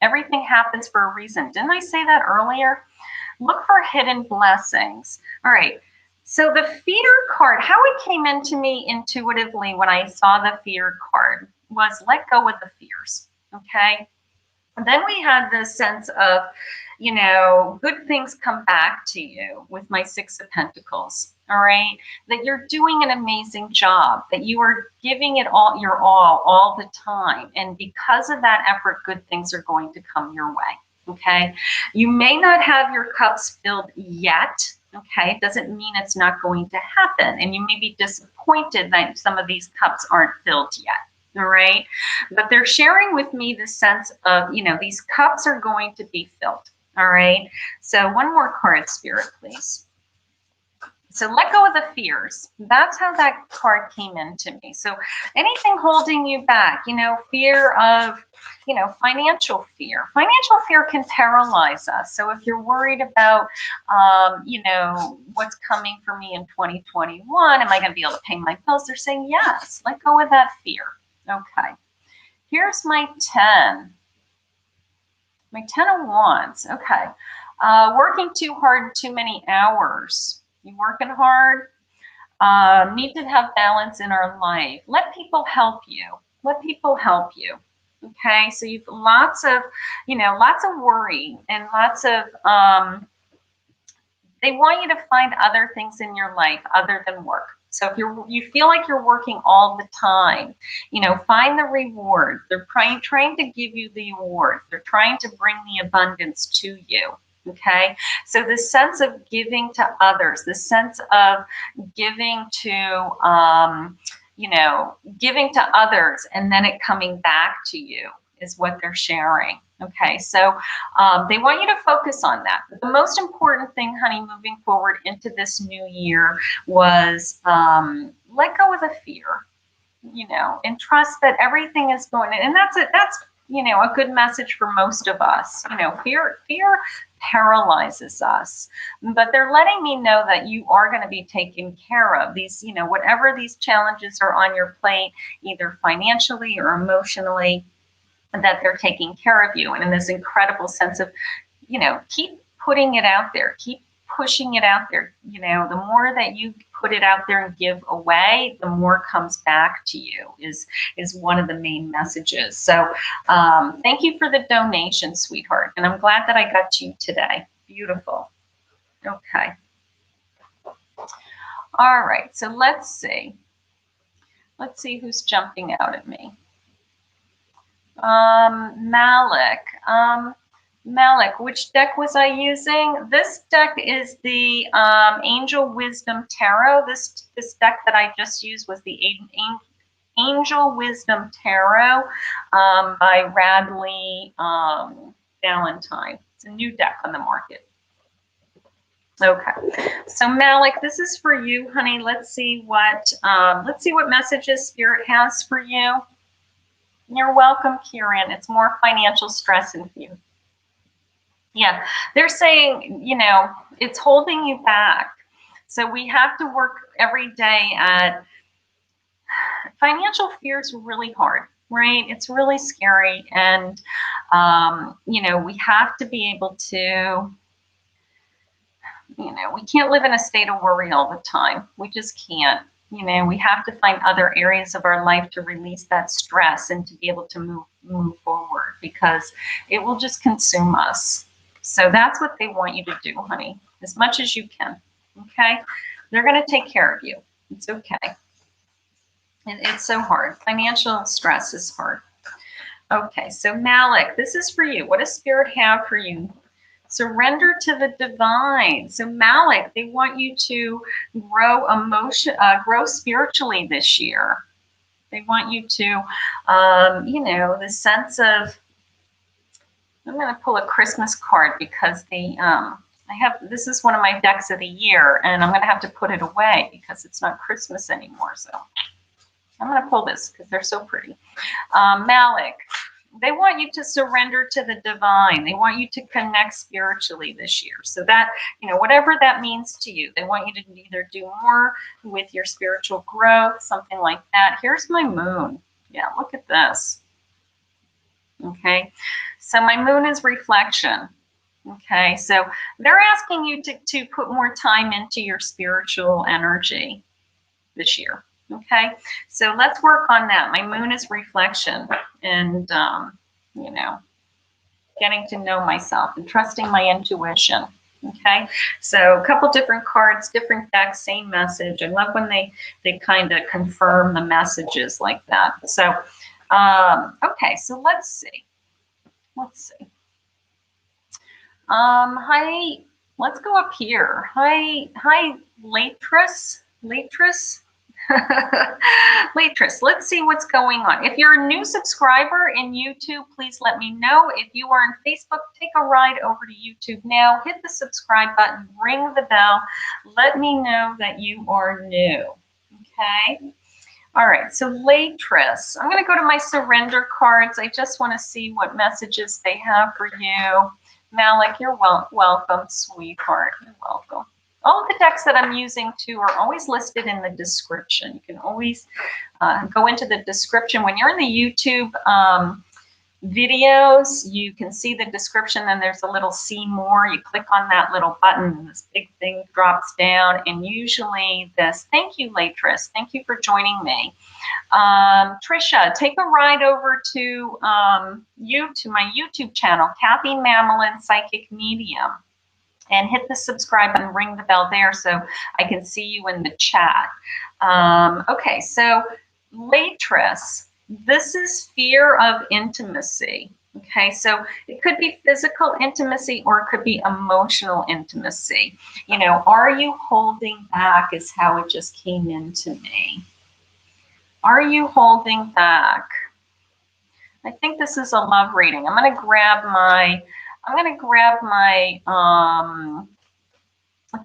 Everything happens for a reason. Didn't I say that earlier? Look for hidden blessings. All right. So the fear card, how it came into me intuitively when I saw the fear card was let go of the fears, okay? And then we had this sense of, you know, good things come back to you with my Six of Pentacles, all right? That you're doing an amazing job, that you are giving it all, your all the time. And because of that effort, good things are going to come your way, okay? You may not have your cups filled yet, okay? It doesn't mean it's not going to happen. And you may be disappointed that some of these cups aren't filled yet. All right. But they're sharing with me the sense of, you know, these cups are going to be filled. All right. So one more card, Spirit, please. So let go of the fears. That's how that card came into me. So anything holding you back, you know, fear of, you know, financial fear. Financial fear can paralyze us. So if you're worried about, you know, what's coming for me in 2021, am I going to be able to pay my bills? They're saying, yes, let go of that fear. Okay, here's my 10. My 10 of Wands. Okay. Working too hard, too many hours. You working hard? Need to have balance in our life. Let people help you. Let people help you. Okay, so you've lots of worry and lots of, they want you to find other things in your life other than work. So if you feel like you're working all the time, find the reward. They're trying to give you the award. They're trying to bring the abundance to you. Okay, so the sense of giving to others, the sense of giving to, giving to others and then it coming back to you is what they're sharing. Okay, so they want you to focus on that. But the most important thing, honey, moving forward into this new year was let go of the fear, and trust that everything is going. And that's a good message for most of us. Fear paralyzes us, but they're letting me know that you are going to be taken care of. These, whatever these challenges are on your plate, either financially or emotionally, that they're taking care of you. And in this incredible sense of, keep putting it out there, keep pushing it out there. The more that you put it out there and give away, the more comes back to you is one of the main messages. So thank you for the donation, sweetheart. And I'm glad that I got to you today. Beautiful. Okay. All right. So let's see. Let's see who's jumping out at me. Malik, which deck was I using? This deck is the Angel Wisdom Tarot. This deck that I just used was the Angel Wisdom Tarot by Radleigh Valentine. It's a new deck on the market. Okay, so Malik, this is for you, honey. Let's see what messages Spirit has for you. You're welcome, Kieran. It's more financial stress in you. Yeah, they're saying, it's holding you back. So we have to work every day at financial fear is really hard, right? It's really scary. And, we have to be able to, we can't live in a state of worry all the time. We just can't. We have to find other areas of our life to release that stress and to be able to move forward, because it will just consume us. So that's what they want you to do, honey, as much as you can. Okay? They're going to take care of you. It's okay. And it's so hard. Financial stress is hard. Okay, so Malik, this is for you. What does Spirit have for you? Surrender to the divine. So Malik, they want you to grow spiritually this year. They want you to, the sense of, I'm going to pull a Christmas card because this is one of my decks of the year, and I'm going to have to put it away because it's not Christmas anymore. So I'm going to pull this because they're so pretty. Malik, they want you to surrender to the divine. They want you to connect spiritually this year. So that, whatever that means to you, they want you to either do more with your spiritual growth, something like that. Here's my moon. Yeah, look at this. Okay, so my moon is reflection. Okay, so they're asking you to put more time into your spiritual energy this year. Okay, so let's work on that. My moon is reflection, and getting to know myself and trusting my intuition. Okay, so a couple different cards, different decks, same message. I love when they kind of confirm the messages like that. So okay, so let's see. Hi, let's go up here. Hi, Latris. Latris, let's see what's going on. If you're a new subscriber in YouTube, please let me know. If you are on Facebook, take a ride over to YouTube now. Hit the subscribe button, ring the bell. Let me know that you are new. Okay. All right, so Latris, I'm going to go to my surrender cards. I just want to see what messages they have for you. Malik, you're welcome, sweetheart. You're welcome. All of the decks that I'm using, too, are always listed in the description. You can always go into the description. When you're in the YouTube, videos, you can see the description, then there's a little see more. You click on that little button and this big thing drops down, and usually this, thank you, Latris, thank you for joining me. Trisha, take a ride over to my YouTube channel, Kathy Mamolen Psychic Medium, and hit the subscribe and ring the bell there so I can see you in the chat. Okay, so Latris, this is fear of intimacy. Okay, so it could be physical intimacy or it could be emotional intimacy. You know, are you holding back is how it just came into me. Are you holding back? I think this is a love reading. I'm going to grab my,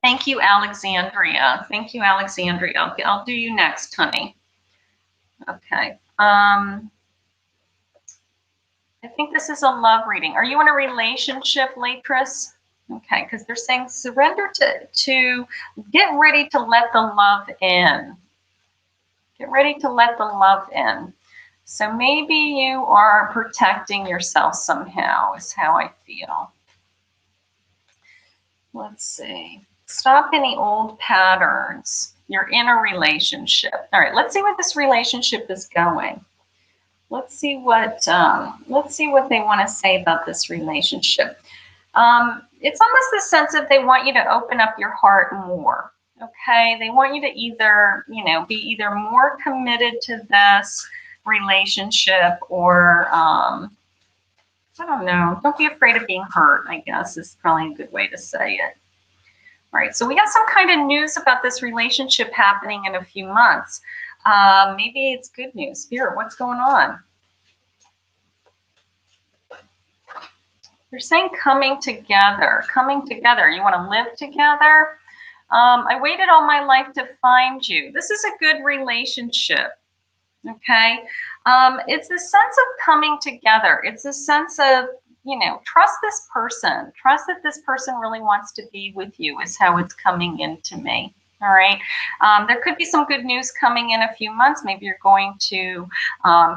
thank you, Alexandria. Thank you, Alexandria. I'll do you next, honey. Okay. I think this is a love reading. Are you in a relationship, Latris? Okay, because they're saying surrender to get ready to let the love in. Get ready to let the love in. So maybe you are protecting yourself somehow, is how I feel. Let's see. Stop any old patterns. You're in a relationship. All right, let's see what this relationship is going. Let's see what they want to say about this relationship. It's almost the sense of they want you to open up your heart more. Okay, they want you to either, you know, be either more committed to this relationship or I don't know. Don't be afraid of being hurt, I guess is probably a good way to say it. All right, so we have some kind of news about this relationship happening in a few months. Maybe it's good news. Spirit, what's going on? They're saying coming together, coming together. You want to live together? I waited all my life to find you. This is a good relationship, okay? It's a sense of coming together. It's a sense of, you know, trust this person. Trust that this person really wants to be with you is how it's coming into me. All right. There could be some good news coming in a few months. Maybe you're going to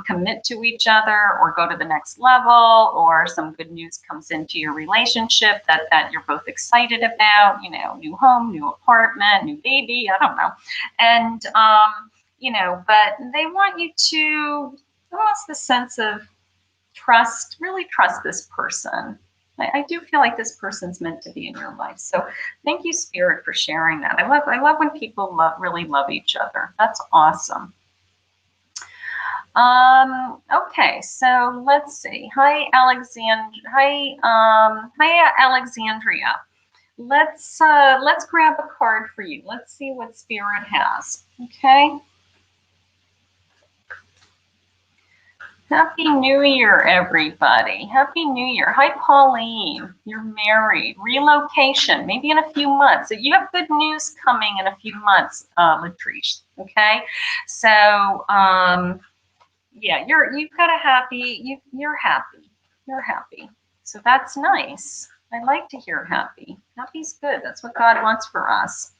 commit to each other or go to the next level, or some good news comes into your relationship that you're both excited about, you know, new home, new apartment, new baby, I don't know. And, you know, but they want you to almost the sense of trust, really trust this person. I do feel like this person's meant to be in your life. So thank you, Spirit, for sharing that. I love when people really love each other. That's awesome. Okay, so let's see. Hi, Alexandria. Hi, Alexandria. Let's grab a card for you. Let's see what Spirit has. Okay. Happy New Year, everybody. Happy New Year. Hi, Pauline. You're married. Relocation, maybe in a few months. So you have good news coming in a few months, Latrice. Okay. So, yeah, you've got a happy, you're happy. You're happy. So that's nice. I like to hear happy. Happy's good. That's what God wants for us.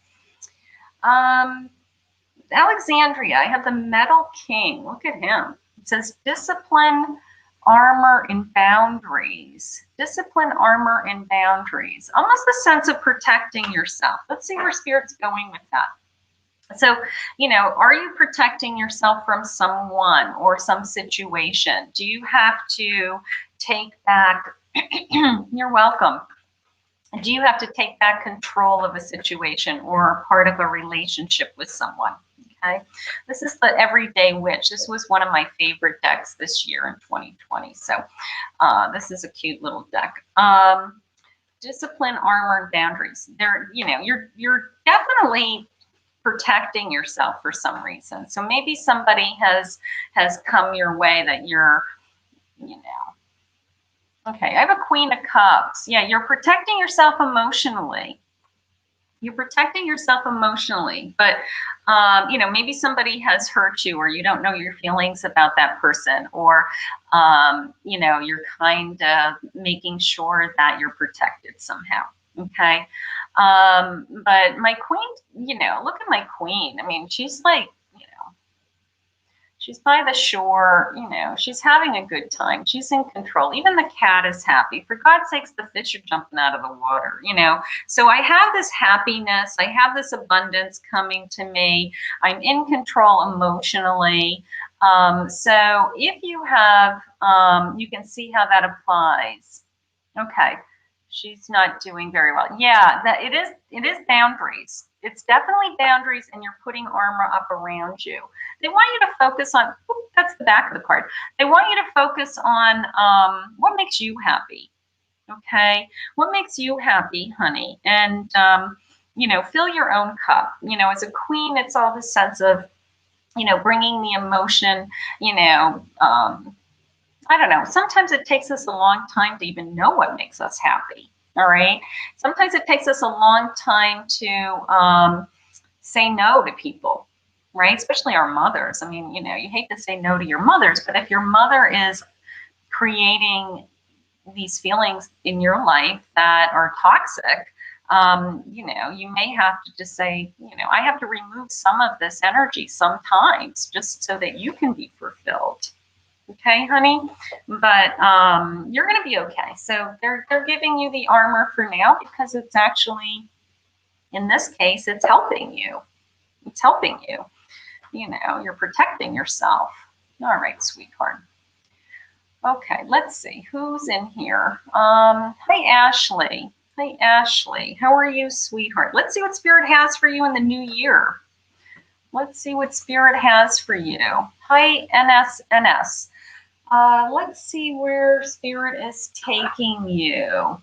Alexandria, I have the Metal King. Look at him. It says discipline, armor, and boundaries. Discipline, armor, and boundaries. Almost the sense of protecting yourself. Let's see where Spirit's going with that. So, you know, are you protecting yourself from someone or some situation? Do you have to take back, you're welcome. Do you have to take back control of a situation or part of a relationship with someone? Okay, this is the Everyday Witch. This was one of my favorite decks this year in 2020. So this is a cute little deck. Discipline, armor, and boundaries. You know, you're definitely protecting yourself for some reason. So maybe somebody has come your way that you're, you know. Okay, I have a Queen of Cups. Yeah, you're protecting yourself emotionally. You're protecting yourself emotionally, but, you know, maybe somebody has hurt you or you don't know your feelings about that person, or, you know, you're kind of making sure that you're protected somehow. Okay. But my Queen, you know, look at my Queen. I mean, she's like, you know, She's by the shore, you know, she's having a good time. She's in control. Even the cat is happy. For God's sakes, the fish are jumping out of the water, you know. So I have this happiness. I have this abundance coming to me. I'm in control emotionally. So if you have, you can see how that applies. Okay. She's not doing very well. Yeah, that it is boundaries. It's definitely boundaries, and you're putting armor up around you. They want you to focus on, that's the back of the card. They want you to focus on what makes you happy. Okay? What makes you happy, honey? And, you know, fill your own cup. You know, as a queen, it's all the sense of, you know, bringing the emotion, you know, I don't know. Sometimes it takes us a long time to even know what makes us happy. All right. Sometimes it takes us a long time to say no to people, right? Especially our mothers. I mean, you know, you hate to say no to your mothers, but if your mother is creating these feelings in your life that are toxic, you know, you may have to just say, you know, I have to remove some of this energy sometimes just so that you can be fulfilled. Okay, honey, but you're going to be okay. So they're giving you the armor for now because it's actually, in this case, it's helping you. It's helping you. You know, you're protecting yourself. All right, sweetheart. Okay, let's see who's in here. Hi, Ashley. Hi, Ashley. How are you, sweetheart? Let's see what Spirit has for you in the new year. Let's see what Spirit has for you. Hi, NSNS. Let's see where Spirit is taking you.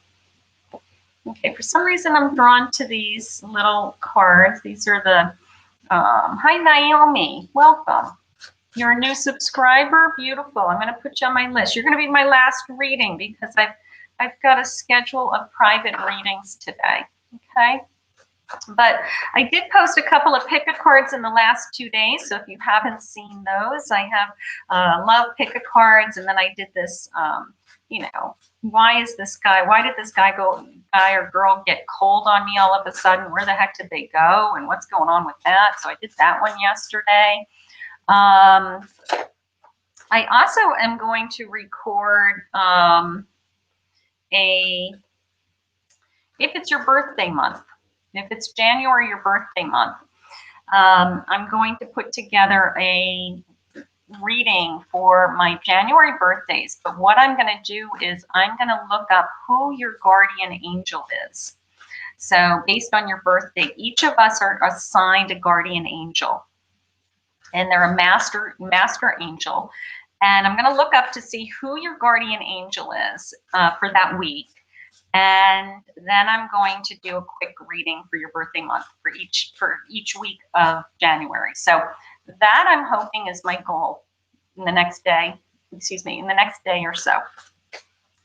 Okay, for some reason I'm drawn to these little cards. These are the, hi Naomi, welcome. You're a new subscriber, beautiful. I'm gonna put you on my list. You're gonna be my last reading because I've got a schedule of private readings today, okay? But I did post a couple of pick-a cards in the last 2 days. So if you haven't seen those, I have love pick-a cards. And then I did this, you know, why did this guy or girl get cold on me all of a sudden? Where the heck did they go? And what's going on with that? So I did that one yesterday. I also am going to record if it's your birthday month. If it's January, your birthday month, I'm going to put together a reading for my January birthdays. But what I'm going to do is I'm going to look up who your guardian angel is. So based on your birthday, each of us are assigned a guardian angel. And they're a master angel. And I'm going to look up to see who your guardian angel is for that week. And then I'm going to do a quick reading for your birthday month for each week of January. So that I'm hoping is my goal in the next day, in the next day or so.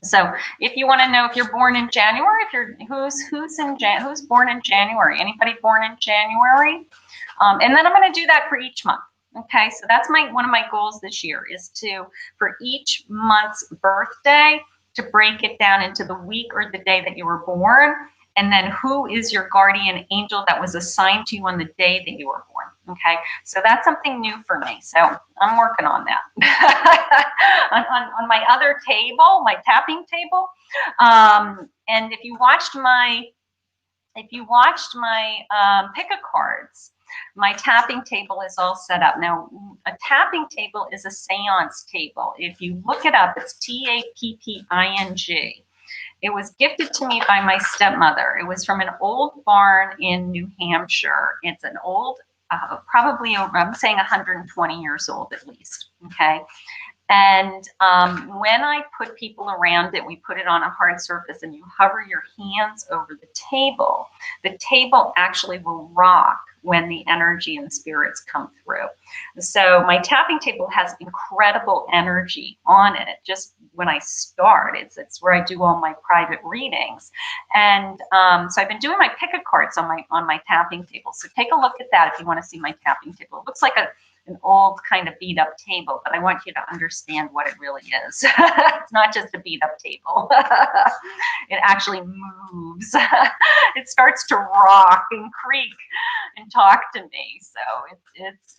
So if you want to know if you're born in January, who's born in January, anybody born in January? And then I'm going to do that for each month. Okay, so that's one of my goals this year is for each month's birthday, to break it down into the week or the day that you were born, and then who is your guardian angel that was assigned to you on the day that you were born. Okay, so that's something new for me. So I'm working on that on my other table, my tapping table. And if you watched my pick-a cards, my tapping table is all set up. Now, a tapping table is a seance table. If you look it up, it's TAPPING. It was gifted to me by my stepmother. It was from an old barn in New Hampshire. It's an old, probably, I'm saying 120 years old at least, okay? And when I put people around it, we put it on a hard surface and you hover your hands over the table actually will rock when the energy and the spirits come through. So my tapping table has incredible energy on it. Just when I start, it's where I do all my private readings. And so I've been doing my pick-a cards on my tapping table. So take a look at that if you want to see my tapping table. It looks like an old kind of beat up table, but I want you to understand what it really is. It's not just a beat up table. It actually moves. It starts to rock and creak and talk to me. So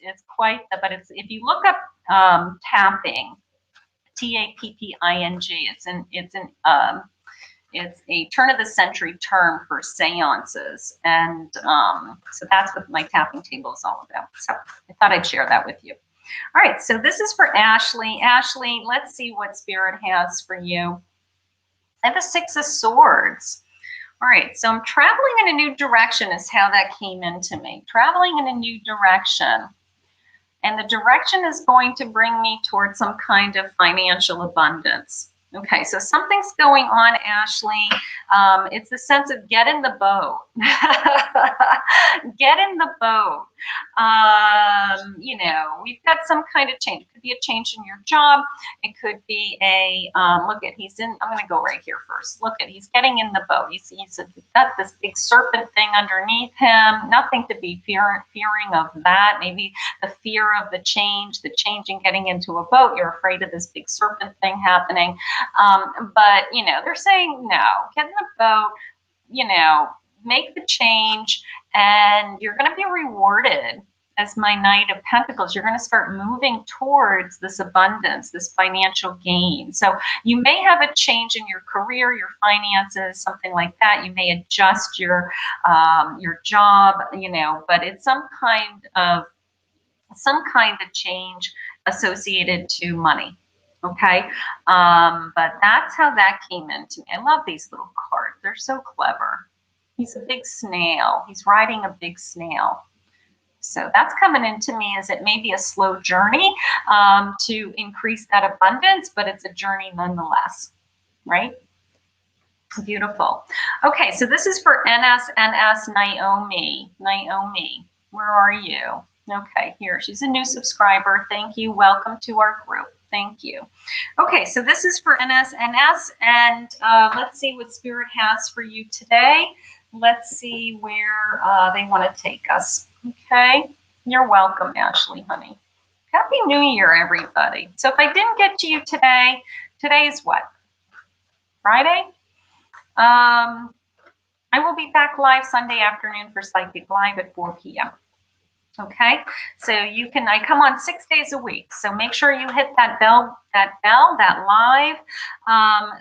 it's quite the, but it's, if you look up tapping, Tapping, it's a turn of the century term for seances. And so that's what my tapping table is all about. So I thought I'd share that with you. All right, so this is for Ashley. Ashley, let's see what Spirit has for you. I have a Six of Swords. All right, so I'm traveling in a new direction is how that came into me. Traveling in a new direction. And the direction is going to bring me towards some kind of financial abundance. Okay, so something's going on, Ashley. It's the sense of get in the boat. Get in the boat. You know, we've got some kind of change. It could be a change in your job. It could be a, look at, he's in, I'm going to go right here first. Look at, he's getting in the boat. He's got this big serpent thing underneath him. Nothing to be fearing of that. Maybe the fear of the change in getting into a boat. You're afraid of this big serpent thing happening. But, you know, they're saying, no, get in the boat, you know, make the change, and you're going to be rewarded as my Knight of Pentacles. You're going to start moving towards this abundance, this financial gain. So you may have a change in your career, your finances, something like that. You may adjust your job, you know, but it's some kind of change associated to money. Okay, but that's how that came into me. I love these little cards. They're so clever. He's a big snail. He's riding a big snail. So that's coming into me as it may be a slow journey to increase that abundance, but it's a journey nonetheless, right? Beautiful. Okay, so this is for NS Naomi. Naomi, where are you? Okay, here. She's a new subscriber. Thank you. Welcome to our group. Thank you. Okay, so this is for NS, and let's see what Spirit has for you today. Let's see where they want to take us. Okay, you're welcome, Ashley, honey. Happy New Year, everybody. So if I didn't get to you today, today is what? Friday? I will be back live Sunday afternoon for Psychic Live at 4 p.m. Okay, so you can, I come on 6 days a week. So make sure you hit that bell, that live,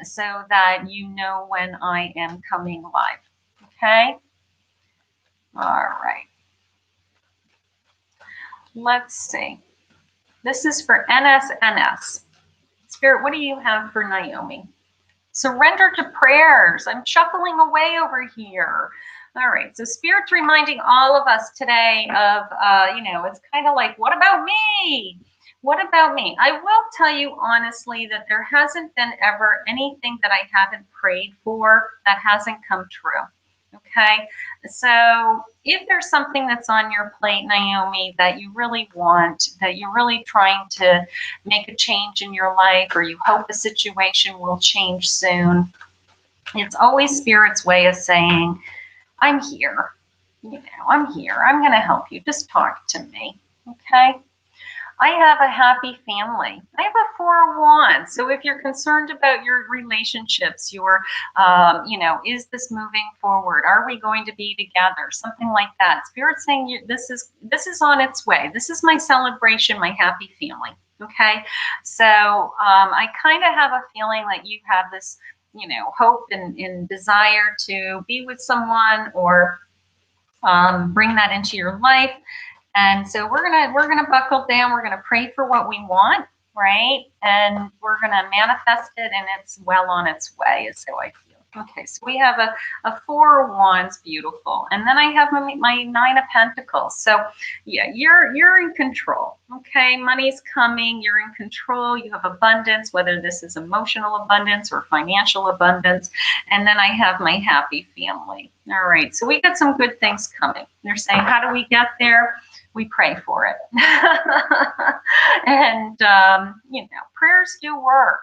so that you know when I am coming live. Okay. All right. Let's see. This is for NS. Spirit, what do you have for Naomi? Surrender to prayers. I'm shuffling away over here. All right, so Spirit's reminding all of us today of, you know, it's kind of like, what about me? What about me? I will tell you honestly that there hasn't been ever anything that I haven't prayed for that hasn't come true. Okay, so if there's something that's on your plate, Naomi, that you really want, that you're really trying to make a change in your life, or you hope the situation will change soon, it's always Spirit's way of saying, I'm here, you know, I'm here. I'm going to help you. Just talk to me, okay? I have a happy family. I have a 4 of Wands. So if you're concerned about your relationships, your, you know, is this moving forward? Are we going to be together? Something like that. Spirit's saying this is on its way. This is my celebration, my happy family, okay? So I kind of have a feeling that you have this, you know, hope and desire to be with someone, or bring that into your life. And so we're gonna buckle down. We're gonna pray for what we want, right? And we're gonna manifest it, and it's well on its way, is how I feel. Okay, so we have a 4 of Wands, beautiful, and then I have my 9 of Pentacles. So yeah, you're in control. Okay, money's coming. You're in control. You have abundance, whether this is emotional abundance or financial abundance. And then I have my happy family. All right, so we got some good things coming. They're saying, how do we get there? We pray for it. And, you know, prayers do work.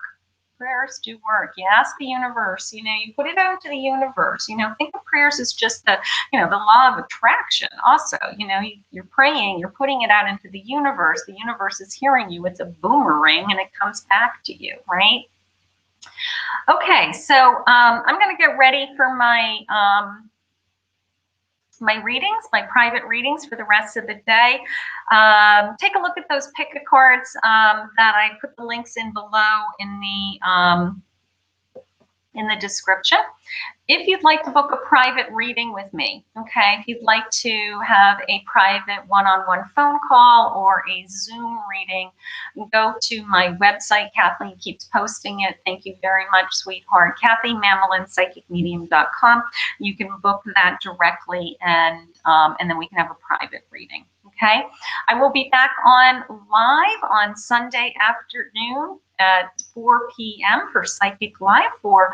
prayers do work. You ask the universe, you know, you put it out to the universe. You know, think of prayers as just the, you know, the law of attraction also. You know, you're praying, you're putting it out into the universe. The universe is hearing you. It's a boomerang and it comes back to you, right? Okay, so I'm going to get ready for my my readings, my private readings for the rest of the day. Take a look at those pick a cards that I put the links in below in the description. If you'd like to book a private reading with me, okay, if you'd like to have a private one-on-one phone call or a Zoom reading, go to my website. Kathleen keeps posting it. Thank you very much, sweetheart. Kathy, MamolenPsychicMedium.com. You can book that directly, and then we can have a private reading. Okay, I will be back on live on Sunday afternoon at 4 p.m. for Psychic Live. For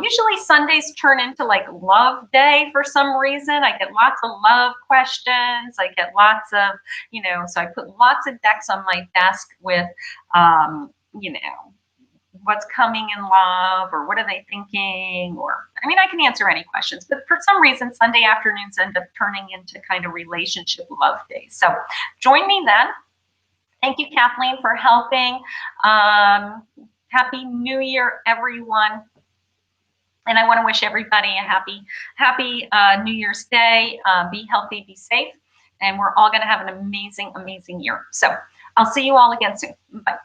usually Sundays turn into like love day for some reason. I get lots of love questions. I get lots of, you know, so I put lots of decks on my desk with, you know, what's coming in love, or what are they thinking, or, I mean, I can answer any questions, but for some reason, Sunday afternoons end up turning into kind of relationship love days. So join me then. Thank you, Kathleen, for helping. Happy New Year, everyone. And I want to wish everybody a happy New Year's Day. Be healthy, be safe, and we're all going to have an amazing, amazing year. So I'll see you all again soon. Bye.